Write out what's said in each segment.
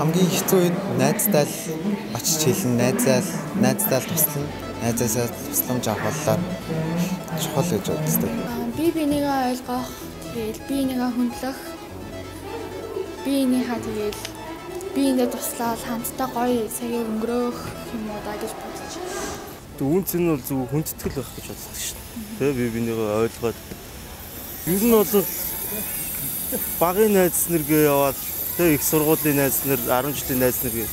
Хамгийн хэцүү үед найзтай л очиж хэлнэ, найзтай л туслана. Найзаасаа тусламж авах боллоо чухал гэж үздэг. Би бинийгээ ойлгох, тэгэл би энийгээ хүндлэх, би энийхээ тэгэл би ингээд туслаад хамтдаа гоё цагийг өнгөрөөх юм уу да гэж бодож. Үүнц нь бол зөв хүндэтгэл байх гэж боддог шин. Тэ би бинийгээ ойлгоод ер нь бол багын найз нэргээ яваад тэ их сургуулийн найз нар 10 жилийн найз нар гээ.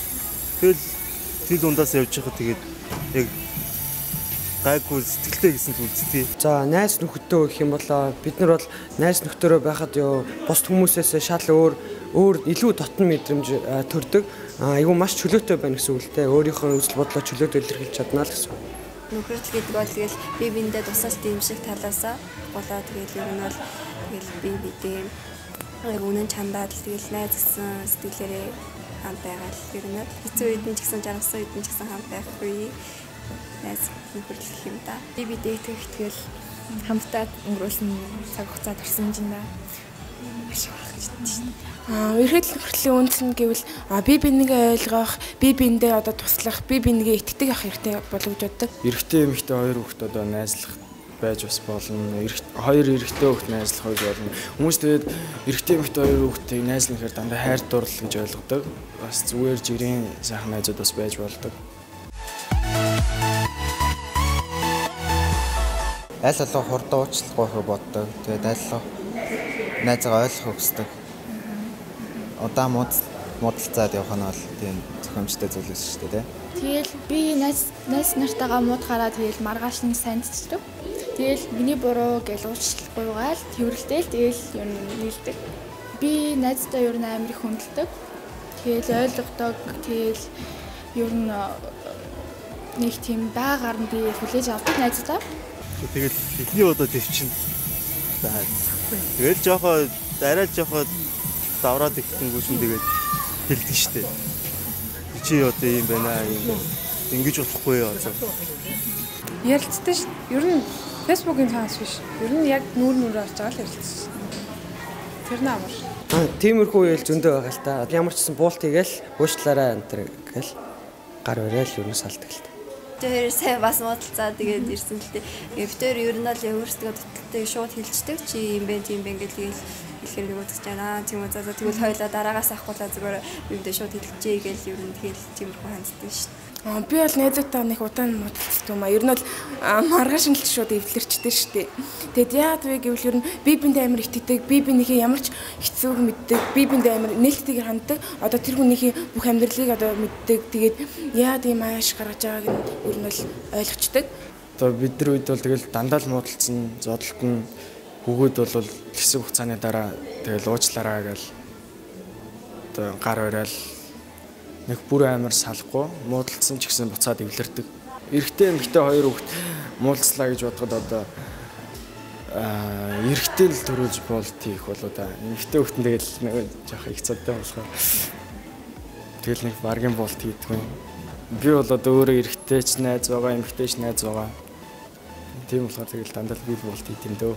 Тэгэл дундаас явж байхад тэгээд яг гайгүй сэтгэлтэй гэсэн л үзтгий. За найз нөхөдөө гэх юм бол бид нар бол найз нөхдөөрөө байхад бус хүмүүсээс шал өөр илүү дотн мэдрэмж төрдөг. Айгүй маш чөлөөтэй байна гэсэн үг л дээ. Өөрийнхөө үзэл бодлоо чөлөөтэй илэрхийлж чадна л гэсэн. Нөхөрлөл гэдэг бол тэгэл би биендээ тусалж дэмжих талаасаа болоо тэгэл ер нь бол тэгэл би бидээ үнэн чандаад тэгэл найз гэсэн сэтгэлээрээ хамт байгаад ер нь хэцүү үед нь ч гэсэн жаргасан үед нь ч гэсэн хамт байхгүй найз нөхөрлөх юм да. Би бидээ тэгэл хамтдаа өнгөрүүлсэн цаг хугацаа төрсөн юм да. Маш их гэж бодсон. Ерөнхийдөө нөхөрлөлийн үндэс нь гэвэл би бинийгээ ойлгох, би биендээ одоо туслах, би бинийгээ итгэдэг авах хэрэгтэй болов гэж боддог. Эрэгтэй эмэгтэй хоёр хүүхэд одоо найзлах байж бас болно. Хоёр эрэгтэй хүүхэд найзлах байж болно. Хүмүүс тэгээд эрэгтэй эмэгтэй хоёр хүүхдийг найзлахаар дандаа хайр дурлал гэж ойлгодог. Бас зүгээр жирийн сайхан найзууд бас байж болдог. Аль болох хурдан уучлахгүй боддог. Тэгээд аль болох найзгаа ойлгох хүсдэг. Удаан муудалцаад явах нь бол тийм зохиомжтой зүйл шүү дээ. Тэгэл би найз нартайгаа муудахаараа тэгэл маргааш нь сандчдаг. Тэгэл миний буруу гэж уучлахгүйгаал тэрвэрлээл тэгэл юм нийлдэг. Би найзтай ер нь амар их хүндэлдэг. Тэгэл ойлгодог. Тэгэл ер нь нэг тийм байгаар нь би хүлээж авдаг найзтай. Тэгэл эхний удаа төвчин. Тэгэл арай жоохоо давраад ихтэнгүүш нь тэгээд хэлдэг штеп. Чи одоо юм байна аа юм. Ингэж болохгүй яа. Ярилцдаг ш. Ер нь Facebook-ын цаанаас биш. Ер нь яг нүүр орж байгаа л ярилцсан. Тэр нь амар. Тиймэрхүү үйл зөндөө байгаа л та. Ямар ч гэсэн буулт хийгээл уучлаарай энэ гэл гар барайл ер нь салдаг л та. Тэр сая бас муудалцаа тэгээд ирсэн л дээ. Битээр ер нь л өөрсдөө дуталтайг шууд хэлцдэг. Чи юм бэ тийм бэ ингээл хэлэхээр нэг үзэж байна. Тийм үү за тэгвэл хоёлаа дараагаас авахгүйла зүгээр юундээ шууд хэлчихье гээл ер нь тэгэл тиймэрхүү ханддаг шүү дээ. Би бол найзуудтай нэг удаан муудалцдаг юм аа. Ер нь бол маргааш нь л шууд эвлэрчдэг шүү дээ. Тэгэд яад вэ гэвэл ер нь би биндээ амар итгэдэг, би бинийхээ ямар ч хэцүүг мэддэг, би биндээ амар нээлттэйгээр ханддаг. Одоо тэр хүнийхээ бүх амьдралыг одоо мэддэг. Тэгээд яад ийм ааш гаргаж байгааг нь ер нь бол ойлгочдөг. Одоо бидний үед бол тэгэл дандаа л муудалцсан, зодолтон хөгөөд бол хэсэг хугацааны дараа тэгэл уучлаарай гэл одоо гар барайл нэг бүр амар салахгүй муудалцсан ч гэсэн буцаад эвлэрдэг. Эрэгтэй эмэгтэй хоёр хүүхэд муудалцлаа гэж бодоход одоо эрэгтэй л төрүүлж болт хийх болоо да. Эмэгтэй хүүхэд нь тэгэл нэг жоох их цадтай болохоор тэгэл нэг баргийн болт хийдгүй. Би бол одоо өөрөө эрэгтэй ч найз байгаа, эмэгтэй ч найз байгаа. Тийм болохоор тэгэл дандаа л би болт хийх юм дөө.